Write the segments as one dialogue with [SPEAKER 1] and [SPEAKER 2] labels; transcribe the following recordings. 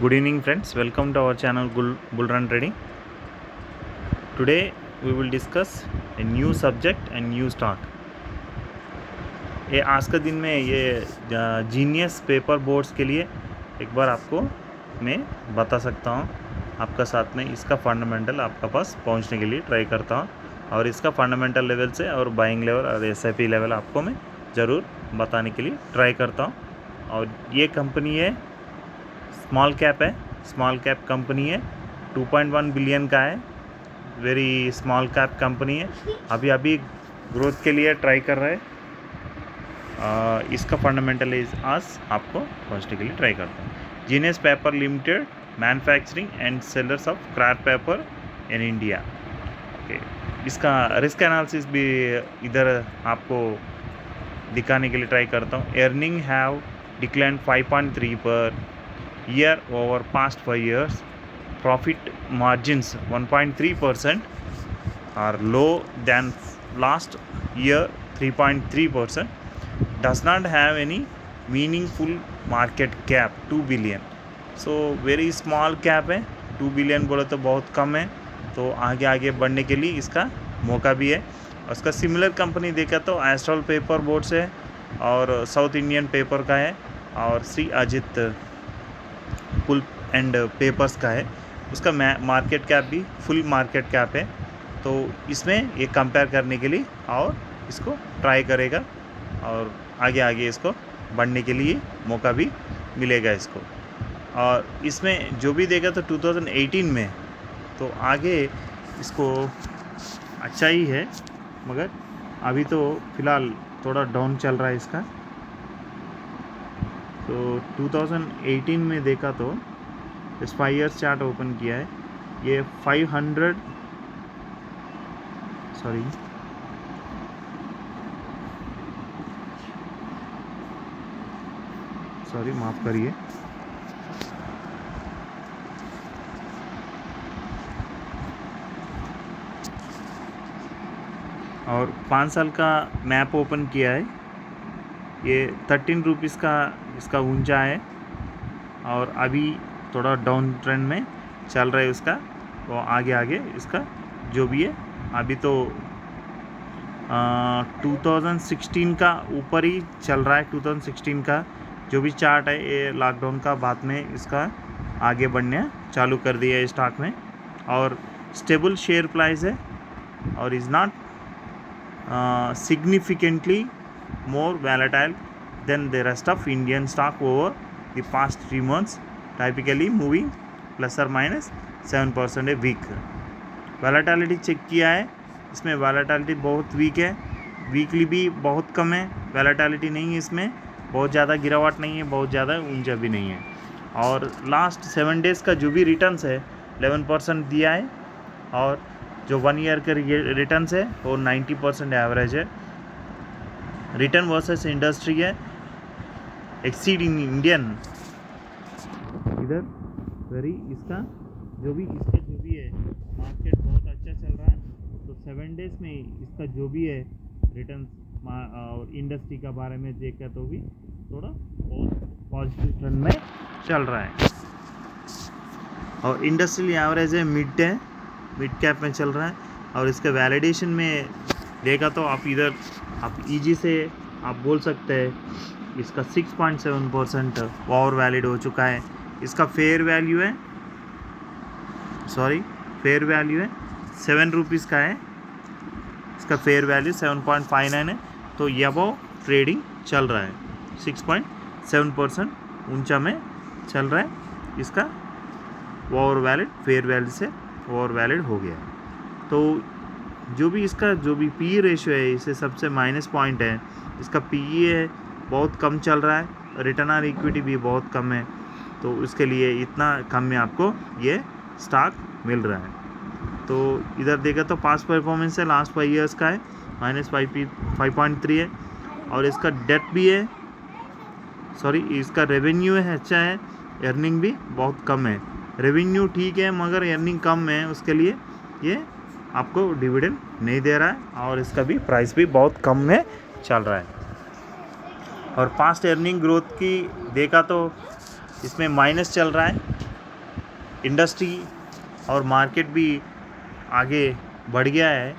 [SPEAKER 1] Good evening friends, welcome to our channel Bull Run Trading. Today we will discuss a new subject and new stock. ये आज का दिन में ये genius paper boards के लिए एक बार आपको मैं बता सकता हूँ, आपका साथ में इसका फंडामेंटल आपका पास पहुँचने के लिए ट्राई करता हूँ और इसका फंडामेंटल लेवल से और बाइंग लेवल और SIP लेवल आपको मैं ज़रूर बताने के लिए ट्राई करता हूँ। और ये कंपनी है स्मॉल कैप है, स्मॉल कैप कंपनी है, 2.1 बिलियन का है, वेरी स्मॉल कैप कंपनी है, अभी ग्रोथ के लिए ट्राई कर रहा है। इसका फंडामेंटल इज आज आपको पहुँचने के लिए ट्राई करता हूँ। Genius paper limited, manufacturing and sellers of craft paper in India. Okay, इसका रिस्क एनालिसिस भी इधर आपको दिखाने के लिए ट्राई करता हूँ। अर्निंग हैव डिक्लाइन 5.3 पर year over past 5 years. Profit margins 1.3% are low than last year 3.3%. Does not have any meaningful market cap 2 billion. So very small cap है, 2 बिलियन बोले तो बहुत कम है, तो आगे बढ़ने के लिए इसका मौका भी है। उसका सिमिलर कंपनी देखा तो एस्ट्रल पेपर बोर्ड्स है और साउथ इंडियन पेपर का है और Shri Ajit pull and papers का है। उसका मार्केट कैप भी फुल मार्केट कैप है, तो इसमें ये कंपेयर करने के लिए और इसको ट्राई करेगा और आगे इसको बढ़ने के लिए मौका भी मिलेगा इसको। और इसमें जो भी देगा तो 2018 में तो आगे इसको अच्छा ही है, मगर अभी तो फ़िलहाल थोड़ा डाउन चल रहा है इसका। तो 2018 में देखा तो इस 5 ईयर्स चार्ट ओपन किया है, ये 500 सॉरी माफ़ करिए, और 5 साल का मैप ओपन किया है, ये 13 रुपीज़ का इसका ऊंचा है और अभी थोड़ा डाउन ट्रेंड में चल रहा है उसका। तो आगे इसका जो भी है अभी तो 2016 का ऊपर ही चल रहा है। 2016 का जो भी चार्ट है ये लॉकडाउन का बाद में इसका आगे बढ़ने चालू कर दिया है स्टॉक में, और स्टेबल शेयर प्राइस है और is not significantly more volatile than the rest of Indian stock over the past 3 months, typically moving plus or minus 7% a week. वैलेटिलिटी check किया है, इसमें वैलेटिलिटी बहुत वीक है, वीकली भी बहुत कम है, वैलेटिलिटी नहीं है इसमें, बहुत ज़्यादा गिरावट नहीं है, बहुत ज़्यादा ऊंचा भी नहीं है। और लास्ट 7 डेज़ का जो भी रिटर्न्स है 11% दिया है, और जो 1 ईयर के रिटर्न्स है वो 90% एवरेज है। रिटर्न वर्सेस इंडस्ट्री है एक्सीडिंग इंडियन, इधर वेरी इसका जो भी है मार्केट बहुत अच्छा चल रहा है। तो 7 डेज़ में इसका जो भी है रिटर्न और इंडस्ट्री का बारे में देखा तो भी थोड़ा बहुत पॉजिटिव ट्रेंड में चल रहा है। और इंडस्ट्रियल एवरेज है मिड कैप में चल रहा है, और इसके वैलिडेशन में देखा तो आप इधर आप ईजी से आप बोल सकते हैं इसका 6.7% ओवर वैलिड हो चुका है। इसका फेयर वैल्यू है 7 रुपीज़ का है, इसका फेयर वैल्यू 7.59 है, तो ये अबव ट्रेडिंग चल रहा है, 6.7% ऊंचा में चल रहा है। इसका ओवर वैलिड फेयर वैल्यू से ओवर वैलिड हो गया। तो जो भी पी रेशियो है इसे सबसे माइनस पॉइंट है, इसका पी है बहुत कम चल रहा है, रिटर्न ऑन इक्विटी भी बहुत कम है, तो उसके लिए इतना कम में आपको ये स्टॉक मिल रहा है। तो इधर देखा तो पास्ट परफॉर्मेंस है लास्ट 5 ईयर्स का है -5.3 है, और इसका डेट भी है इसका रेवेन्यू है अच्छा है, अर्निंग भी बहुत कम है। रेवेन्यू ठीक है मगर अर्निंग कम है, उसके लिए ये आपको डिविडेंड नहीं दे रहा है, और इसका भी प्राइस भी बहुत कम में चल रहा है। और पास्ट अर्निंग ग्रोथ की देखा तो इसमें माइनस चल रहा है, इंडस्ट्री और मार्केट भी आगे बढ़ गया है,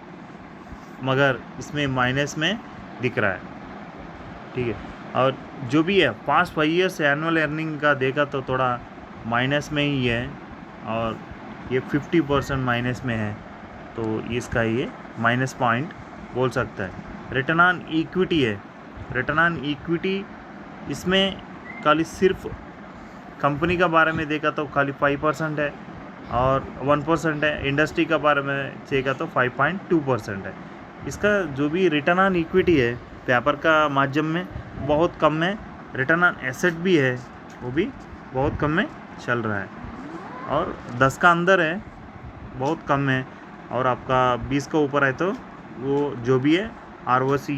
[SPEAKER 1] मगर इसमें माइनस में दिख रहा है। ठीक है, और जो भी है पास्ट 5 ईयर्स एनुअल अर्निंग का देखा तो थोड़ा माइनस में ही है, और ये 50% माइनस में है, तो इसका ये माइनस पॉइंट बोल सकता है। रिटर्न ऑन इक्विटी है, रिटर्न ऑन इक्विटी इसमें खाली सिर्फ कंपनी का बारे में देखा तो खाली 5% है, और 1% है। इंडस्ट्री का बारे में देखा तो 5.2% है। इसका जो भी रिटर्न ऑन इक्विटी है पेपर का माध्यम में बहुत कम है। रिटर्न ऑन एसेट भी है, वो भी बहुत कम में चल रहा है, और 10 का अंदर है, बहुत कम है, और आपका 20 का ऊपर है तो वो जो भी है ROC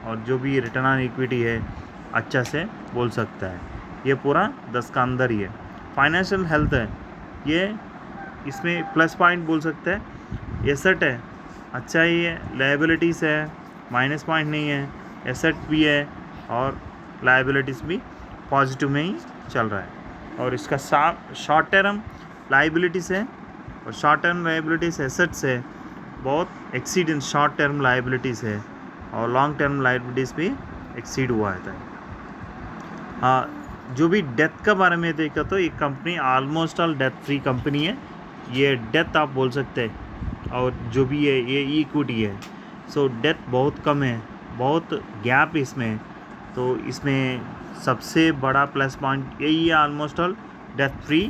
[SPEAKER 1] और जो भी रिटर्न ऑन इक्विटी है अच्छा से बोल सकता है। ये पूरा 10 का अंदर ही है। फाइनेंशियल हेल्थ है, ये इसमें प्लस पॉइंट बोल सकते हैं। एसेट है, अच्छा ही है। लायबिलिटीज़ है, माइनस पॉइंट नहीं है। एसेट भी है और लायबिलिटीज़ भी पॉजिटिव में ही चल रहा है। और इसका शॉर्ट टर्म लायबिलिटीज़ है, और शॉर्ट टर्म लायबिलिटीज़ एसेट्स है, बहुत exceed in short term liabilities है, और लॉन्ग टर्म लायबिलिटीज़ भी एक्सीड हुआ है। हाँ, जो भी डेथ का बारे में देखा तो ये company almost all death free company है। ये डेथ आप बोल सकते हैं, और जो भी है ये इक्विटी है, सो डेथ बहुत कम है, बहुत गैप इसमें। तो इसमें सबसे बड़ा प्लस पॉइंट यही है, almost all death free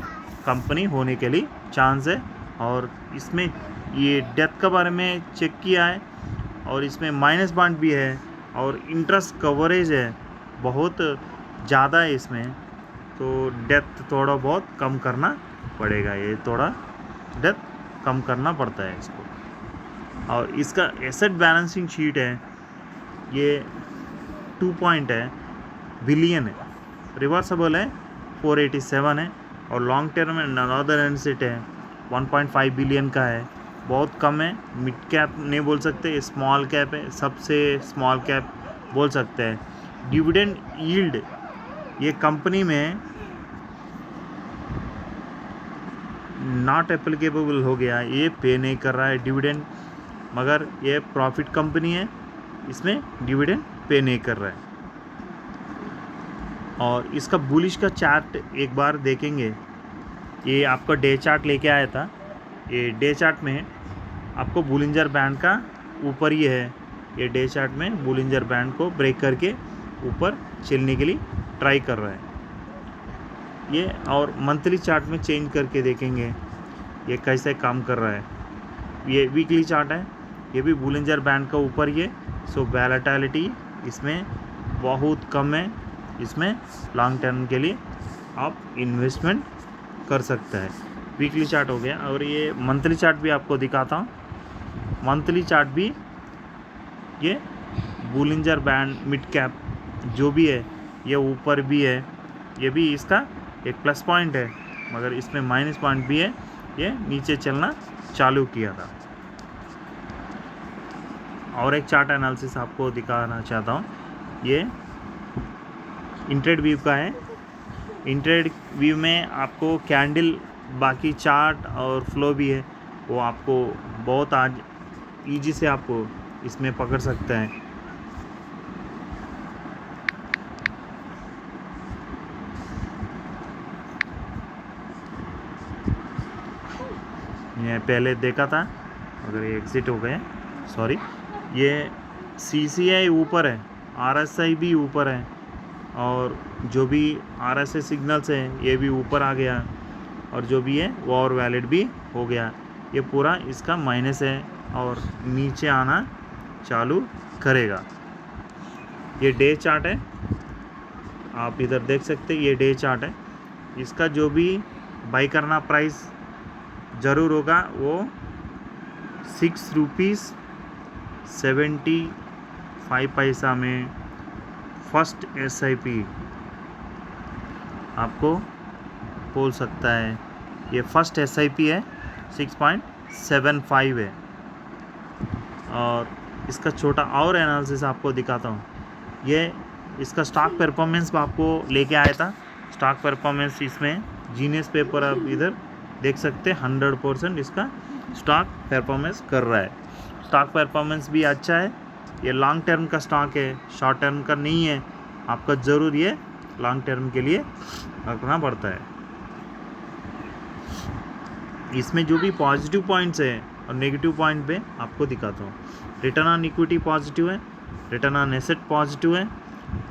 [SPEAKER 1] company होने के लिए चांस है। और इसमें ये डेथ का बारे में चेक किया है, और इसमें माइनस पॉइंट भी है, और इंटरेस्ट कवरेज है बहुत ज़्यादा है इसमें। तो डेथ थोड़ा बहुत कम करना पड़ेगा, ये थोड़ा डेथ कम करना पड़ता है इसको। और इसका एसेट बैलेंसिंग शीट है, ये 2 पॉइंट है, बिलियन है। रिवर्सबल है 487 है, और लॉन्ग टर्म में अनदर एसेट है 1.5 बिलियन का है, बहुत कम है। मिड कैप नहीं बोल सकते, स्मॉल कैप है, सबसे स्मॉल कैप बोल सकते हैं। डिविडेंड यील्ड, ये कंपनी में नॉट एप्लीकेबल हो गया, ये पे नहीं कर रहा है डिविडेंड, मगर ये प्रॉफिट कंपनी है, इसमें डिविडेंड पे नहीं कर रहा है। और इसका बुलिश का चार्ट एक बार देखेंगे, ये आपका डे चार्ट लेके आया था। ये डे चार्ट में आपको बुलिंजर बैंड का ऊपर ही है, ये डे चार्ट में बुलिंजर बैंड को ब्रेक करके ऊपर चलने के लिए ट्राई कर रहा है ये। और मंथली चार्ट में चेंज करके देखेंगे ये कैसे काम कर रहा है। ये वीकली चार्ट है, ये भी बुलिंजर बैंड का ऊपर ही है, सो वैलेटिलिटी इसमें बहुत कम है। इसमें लॉन्ग टर्म के लिए आप इन्वेस्टमेंट कर सकते हैं। वीकली चार्ट हो गया, और ये मंथली चार्ट भी आपको दिखाता हूँ। मंथली चार्ट भी ये बुलिंजर बैंड मिड कैप जो भी है ये ऊपर भी है, ये भी इसका एक प्लस पॉइंट है, मगर इसमें माइनस पॉइंट भी है, ये नीचे चलना चालू किया था। और एक चार्ट एनालिसिस आपको दिखाना चाहता हूँ, ये इंट्रेड व्यू का है। इंट्रेड व्यू में आपको कैंडल, बाकी चार्ट और फ्लो भी है, वो आपको बहुत आज ईजी से आपको इसमें पकड़ सकते हैं। ये पहले देखा था, अगर ये एग्जिट हो गए, सॉरी। ये CCI ऊपर है, RSI भी ऊपर है, और जो भी RSI सिग्नल्स हैं ये भी ऊपर आ गया, और जो भी है वो और वैलिड भी हो गया। ये पूरा इसका माइनस है, और नीचे आना चालू करेगा। ये डे चार्ट है, आप इधर देख सकते हैं, ये डे चार्ट है। इसका जो भी बाई करना प्राइस ज़रूर होगा वो 6 रुपीज़ 75 पैसा में फर्स्ट SIP आपको बोल सकता है। ये फर्स्ट SIP है, 6.75 है। और इसका छोटा और एनालिसिस आपको दिखाता हूँ। ये इसका स्टॉक परफॉर्मेंस आपको लेके आया था। स्टॉक परफॉर्मेंस इसमें जीनियस पेपर आप इधर देख सकते हैं 100% इसका स्टॉक परफॉर्मेंस कर रहा है। स्टॉक परफॉर्मेंस भी अच्छा है। ये लॉन्ग टर्म का स्टॉक है, शॉर्ट टर्म का नहीं है। आपका ज़रूर ये लॉन्ग टर्म के लिए रखना पड़ता है। इसमें जो भी पॉजिटिव पॉइंट्स है और नेगेटिव पॉइंट पे आपको दिखाता हूँ। रिटर्न ऑन इक्विटी पॉजिटिव है, रिटर्न ऑन एसेट पॉजिटिव है,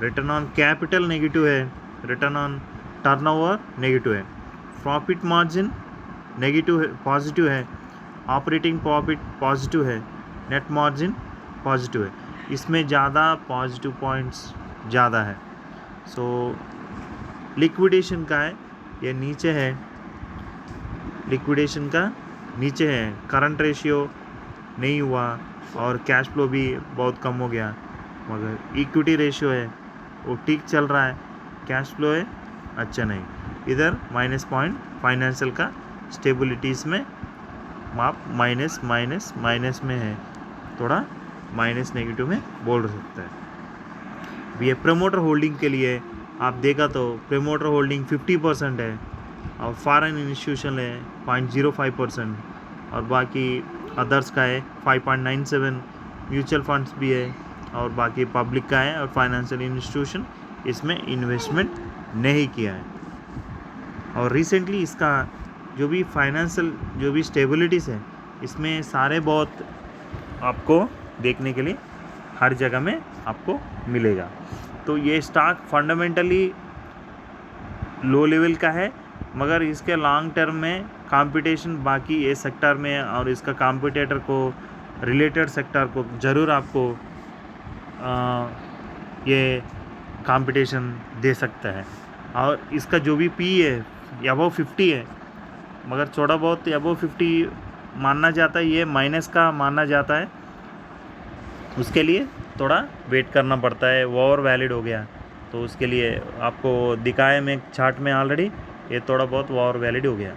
[SPEAKER 1] रिटर्न ऑन कैपिटल नेगेटिव है, रिटर्न ऑन टर्नओवर नेगेटिव है, प्रॉफिट मार्जिन नेगेटिव है, पॉजिटिव है, ऑपरेटिंग प्रॉफिट पॉजिटिव है, नेट मार्जिन पॉजिटिव है। इसमें ज़्यादा पॉजिटिव पॉइंट्स ज़्यादा है। सो लिक्विडेशन का है, ये नीचे है, लिक्विडेशन का नीचे है। करंट रेशियो नहीं हुआ और कैश फ्लो भी बहुत कम हो गया, मगर इक्विटी रेशियो है वो ठीक चल रहा है, कैश फ्लो है अच्छा नहीं। इधर माइनस पॉइंट फाइनेंशियल का स्टेबिलिटीज़ में आप माइनस माइनस माइनस में है, थोड़ा माइनस नेगेटिव में बोल सकता है। ये प्रमोटर होल्डिंग के लिए आप देखा तो प्रमोटर होल्डिंग 50% है और फॉरेन इंस्टीट्यूशन है 0.05% और बाकी अदर्स का है 5.97, म्यूचुअल फंड्स भी है और बाकी पब्लिक का है और फाइनेंशियल इंस्टीट्यूशन इसमें इन्वेस्टमेंट नहीं किया है। और रिसेंटली इसका जो भी फाइनेंशियल जो भी स्टेबिलिटीज़ है इसमें सारे बहुत आपको देखने के लिए हर जगह में आपको मिलेगा। तो ये स्टॉक फंडामेंटली लो लेवल का है, मगर इसके लॉन्ग टर्म में कंपटीशन बाकी ये सेक्टर में और इसका कॉम्पिटिटर को रिलेटेड सेक्टर को ज़रूर आपको ये कंपटीशन दे सकता है। और इसका जो भी पी है अबव 50 है, मगर थोड़ा बहुत अबव 50 मानना जाता है, ये माइनस का माना जाता है। उसके लिए थोड़ा वेट करना पड़ता है, वो ओवर वैलिड हो गया तो उसके लिए आपको दिखाए में चार्ट में ऑलरेडी ये थोड़ा बहुत ओवर वैलिड हो गया।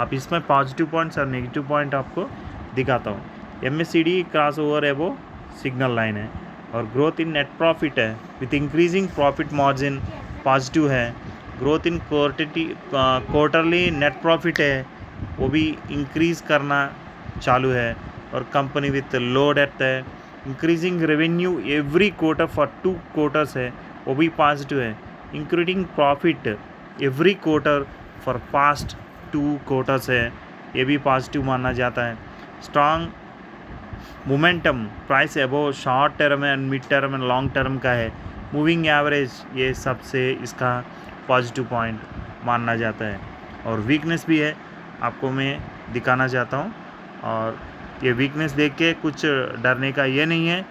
[SPEAKER 1] आप इसमें पॉजिटिव पॉइंट्स और नेगेटिव पॉइंट आपको दिखाता हूँ। MACD क्रॉस ओवर है वो सिग्नल लाइन है और ग्रोथ इन नेट प्रॉफिट है with increasing profit margin positive है। Growth in quarterly net profit है वो भी इंक्रीज़ करना चालू है और कंपनी विथ लो डेट है। Increasing revenue every quarter for 2 quarters है वो भी पॉजिटिव है। Increasing profit every quarter for past 2 quarters है, ये भी पॉजिटिव माना जाता है। Strong momentum price above short term and mid term and long term का है। मूविंग एवरेज ये सबसे इसका पॉजिटिव पॉइंट माना जाता है। और वीकनेस भी है, आपको मैं दिखाना चाहता हूँ। और ये वीकनेस देख के कुछ डरने का ये नहीं है,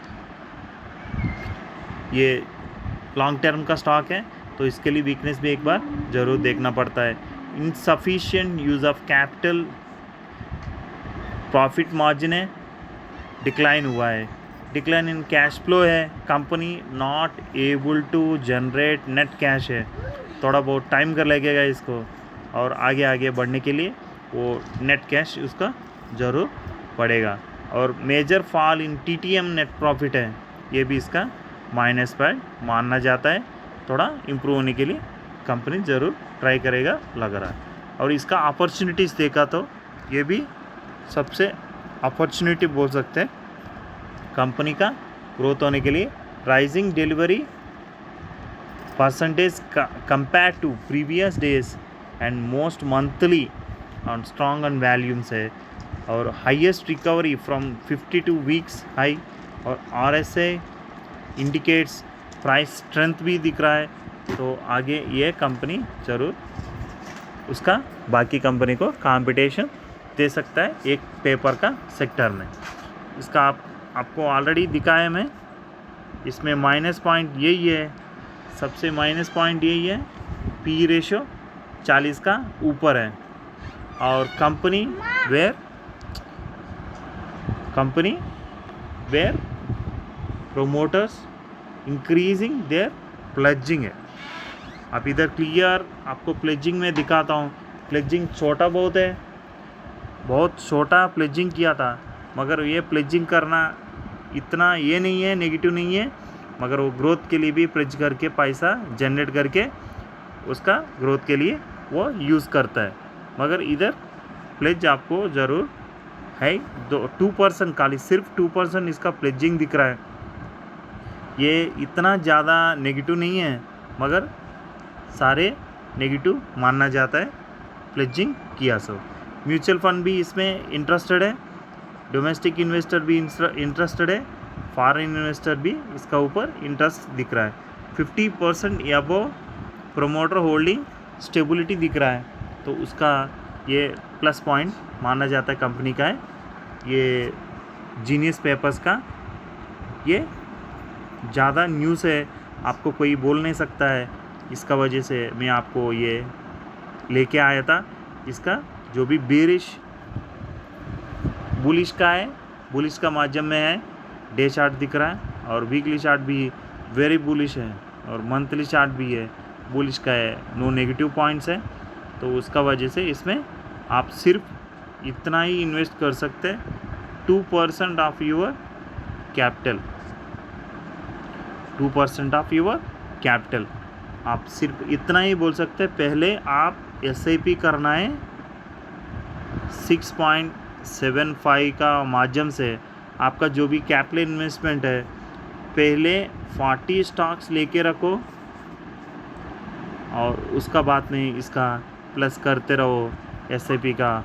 [SPEAKER 1] ये लॉन्ग टर्म का स्टॉक है तो इसके लिए वीकनेस भी एक बार ज़रूर देखना पड़ता है। Insufficient use of capital, profit margin है डिक्लाइन हुआ है, डिक्लाइन इन कैश फ्लो है, company not able to generate net cash है, थोड़ा बहुत टाइम कर लगेगा इसको और आगे आगे बढ़ने के लिए वो नेट कैश उसका ज़रूर पड़ेगा। और major fall in TTM net profit है, ये भी इसका माइनस पर मानना जाता है। थोड़ा इम्प्रूव होने के लिए कंपनी ज़रूर ट्राई करेगा लग रहा है। और इसका अपॉर्चुनिटीज़ देखा तो ये भी सबसे अपॉर्चुनिटी बोल सकते हैं कंपनी का ग्रोथ होने के लिए। Rising delivery percentage compare to previous days and most monthly on strong on volumes है और highest recovery from 52 weeks high और RSI इंडिकेट्स प्राइस स्ट्रेंथ भी दिख रहा है। तो आगे ये कंपनी ज़रूर उसका बाकी कंपनी को कंपटीशन दे सकता है एक पेपर का सेक्टर में। इसका आपको ऑलरेडी दिखाया मैं, इसमें माइनस पॉइंट यही है, सबसे माइनस पॉइंट यही है, P रेशो 40 का ऊपर है और company where promoters increasing their pledging है। अब इधर क्लियर आपको प्लेजिंग में दिखाता हूँ। प्लेजिंग छोटा बहुत है, बहुत छोटा प्लेजिंग किया था, मगर ये प्लेजिंग करना इतना ये नहीं है, नेगेटिव नहीं है, मगर वो ग्रोथ के लिए भी प्लेज करके पैसा जनरेट करके उसका ग्रोथ के लिए वो यूज़ करता है। मगर इधर प्लेज आपको ज़रूर है 2% खाली, सिर्फ 2% इसका प्लेजिंग दिख रहा है। ये इतना ज़्यादा नेगेटिव नहीं है, मगर सारे नेगेटिव मानना जाता है प्लेजिंग किया सो। म्यूचुअल फंड भी इसमें इंटरेस्टेड है, डोमेस्टिक इन्वेस्टर भी इंटरेस्टेड है, फॉरेन इन्वेस्टर भी इसका ऊपर इंटरेस्ट दिख रहा है। 50% अबव प्रोमोटर होल्डिंग स्टेबिलिटी दिख रहा है, तो उसका ये प्लस पॉइंट माना जाता है कंपनी का है। ये जीनियस पेपर्स का ये ज़्यादा न्यूज़ है, आपको कोई बोल नहीं सकता है, इसका वजह से मैं आपको ये लेके आया था। इसका जो भी बेरिश बुलिश का है, बुलिश का माध्यम में है, डे चार्ट दिख रहा है और वीकली चार्ट भी वेरी बुलिश है और मंथली चार्ट भी है बुलिश का है, नो नेगेटिव पॉइंट्स है। तो उसका वजह से इसमें आप सिर्फ इतना ही इन्वेस्ट कर सकते हैं, 2% of your capital, 2% of your capital आप सिर्फ इतना ही बोल सकते हैं। पहले आप SIP करना है 6.75 का माध्यम से, आपका जो भी कैपिटल इन्वेस्टमेंट है पहले 40 स्टॉक्स लेके रखो और उसका बाद में इसका प्लस करते रहो SIP का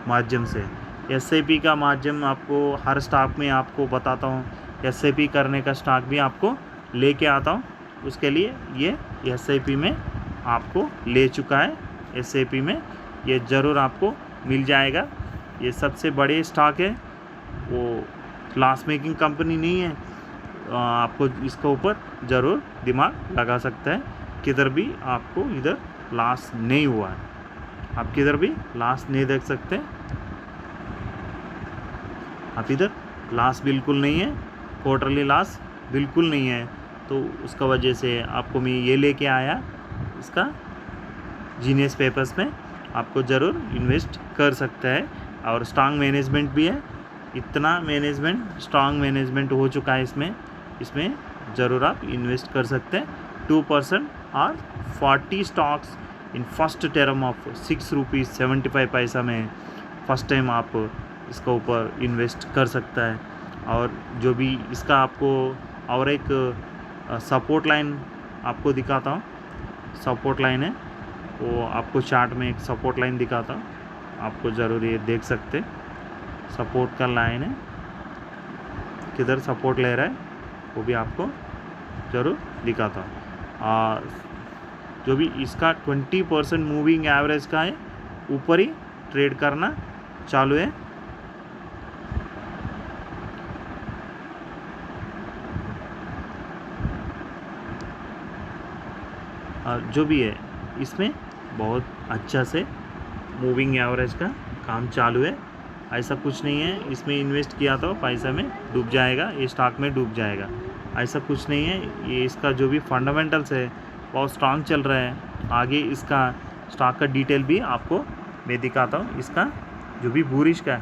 [SPEAKER 1] माध्यम से। SIP का माध्यम आपको हर स्टॉक में आपको बताता हूँ, SIP करने का स्टॉक भी आपको लेके आता हूँ। उसके लिए ये SIP में आपको ले चुका है, SIP में ये ज़रूर आपको मिल जाएगा। ये सबसे बड़े स्टॉक है, वो लॉस मेकिंग कंपनी नहीं है, आपको इसके ऊपर ज़रूर दिमाग लगा सकता है। किधर भी आपको इधर लॉस नहीं हुआ है, आप किधर भी लॉस नहीं देख सकते, आप इधर लॉस बिल्कुल नहीं है, क्वार्टरली लॉस बिल्कुल नहीं है। तो उसका वजह से आपको मैं ये लेके आया, इसका जीनियस पेपर्स में आपको ज़रूर इन्वेस्ट कर सकता है। और स्ट्रांग मैनेजमेंट भी है, इतना मैनेजमेंट स्ट्रांग मैनेजमेंट हो चुका है इसमें ज़रूर आप इन्वेस्ट कर सकते हैं। 2% और 40 stocks in first term of 6 rupees 75 पैसा में फर्स्ट टाइम आप इसका ऊपर इन्वेस्ट कर सकता है। और जो भी इसका आपको और एक सपोर्ट लाइन आपको दिखाता हूँ, सपोर्ट लाइन है वो आपको चार्ट में एक सपोर्ट लाइन दिखाता हूँ, आपको ज़रूर ये देख सकते, सपोर्ट का लाइन है, किधर सपोर्ट ले रहा है वो भी आपको ज़रूर दिखाता हूँ। और जो भी इसका 20% मूविंग एवरेज का है, ऊपर ही ट्रेड करना चालू है। और जो भी है इसमें बहुत अच्छा से मूविंग एवरेज का काम चालू है, ऐसा कुछ नहीं है इसमें इन्वेस्ट किया तो पैसा में डूब जाएगा, ये स्टॉक में डूब जाएगा, ऐसा कुछ नहीं है। ये इसका जो भी फंडामेंटल्स है बहुत स्ट्रांग चल रहा है। आगे इसका स्टॉक का डिटेल भी आपको मैं दिखाता हूँ। इसका जो भी बुलिश का है,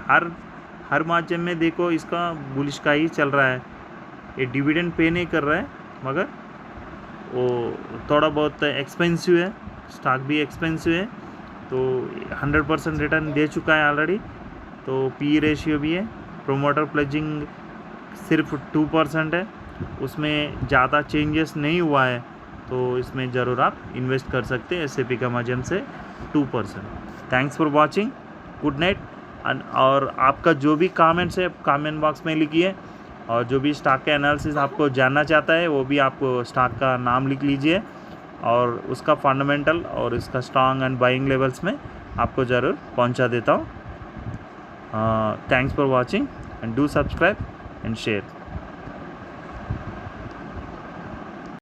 [SPEAKER 1] हर माध्यम में देखो इसका बुलिश का ही चल रहा है। ये डिविडेंड पे नहीं कर रहा है, मगर वो थोड़ा बहुत एक्सपेंसिव है, स्टॉक भी एक्सपेंसिव है, तो 100% रिटर्न दे चुका है ऑलरेडी। तो PE रेशियो भी है, प्रोमोटर प्लेजिंग सिर्फ 2% है, उसमें ज़्यादा चेंजेस नहीं हुआ है, तो इसमें ज़रूर आप इन्वेस्ट कर सकते हैं SIP का माध्यम से 2%। Thanks for watching, good night. और आपका जो भी कमेंट्स है कमेंट बॉक्स में लिखिए, और जो भी स्टॉक का एनालिसिस आपको जानना चाहता है वो भी आपको स्टॉक का नाम लिख लीजिए, और उसका फंडामेंटल और इसका स्ट्रांग एंड बाइंग लेवल्स में आपको ज़रूर पहुंचा देता हूँ। Thanks for watching and do subscribe and share.